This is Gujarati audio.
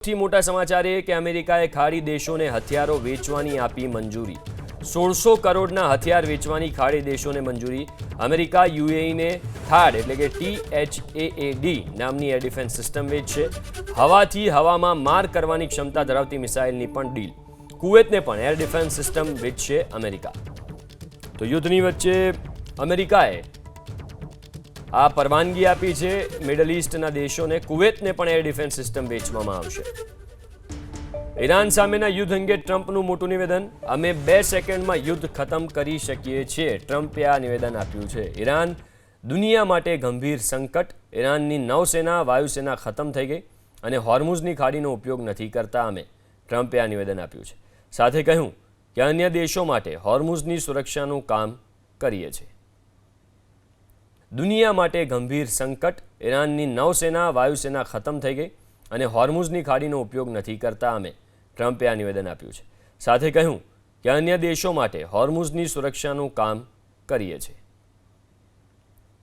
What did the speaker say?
સૌથી મોટા સમાચાર એ કે અમેરિકાએ ખાડી દેશોને હથિયારો વેચવાની આપી મંજૂરી। 1600 કરોડના હથિયાર વેચવાની ખાડી દેશોને મંજૂરી। અમેરિકા યુએઈને THAAD એટલે કે THAAD નામની એર ડિફેન્સ સિસ્ટમ વેચશે। હવાથી હવામાં માર કરવાની ક્ષમતા ધરાવતી મિસાઇલની પણ ડીલ। કુવૈતને પણ એર ડિફેન્સ સિસ્ટમ વેચશે અમેરિકા। તો યુદ્ધની વચ્ચે અમેરિકાએ આ પરવાનગી આપી છે મિડલ ઈસ્ટના દેશોને। કુવૈતને પણ એર ડિફેન્સ સિસ્ટમ વેચવામાં આવશે। ઈરાન સામેના યુદ્ધ અંગે ટ્રમ્પનું મોટું નિવેદન। અમે 2 સેકન્ડમાં યુદ્ધ ખતમ કરી શકીએ છીએ, ટ્રમ્પે આ નિવેદન આપ્યું છે। ઈરાન દુનિયા માટે ગંભીર સંકટ। ઈરાનની નૌસેના વાયુસેના ખતમ થઈ ગઈ અને હોર્મુઝની ખાડીનો ઉપયોગ નથી કરતા અમે, ટ્રમ્પે આ નિવેદન આપ્યું છે। સાથે કહ્યું કે અન્ય દેશો માટે હોર્મુઝની સુરક્ષાનું કામ કરીએ છીએ। દુનિયા માટે ગંભીર સંકટ। ઈરાનની નૌસેના વાયુસેના ખતમ થઈ ગઈ અને હોર્મુઝની ખાડીનો ઉપયોગ નથી કરતા અમે, ટ્રમ્પે આ નિવેદન આપ્યું છે। સાથે કહ્યું કે અન્ય દેશો માટે હોર્મુઝની સુરક્ષાનું કામ કરીએ છીએ।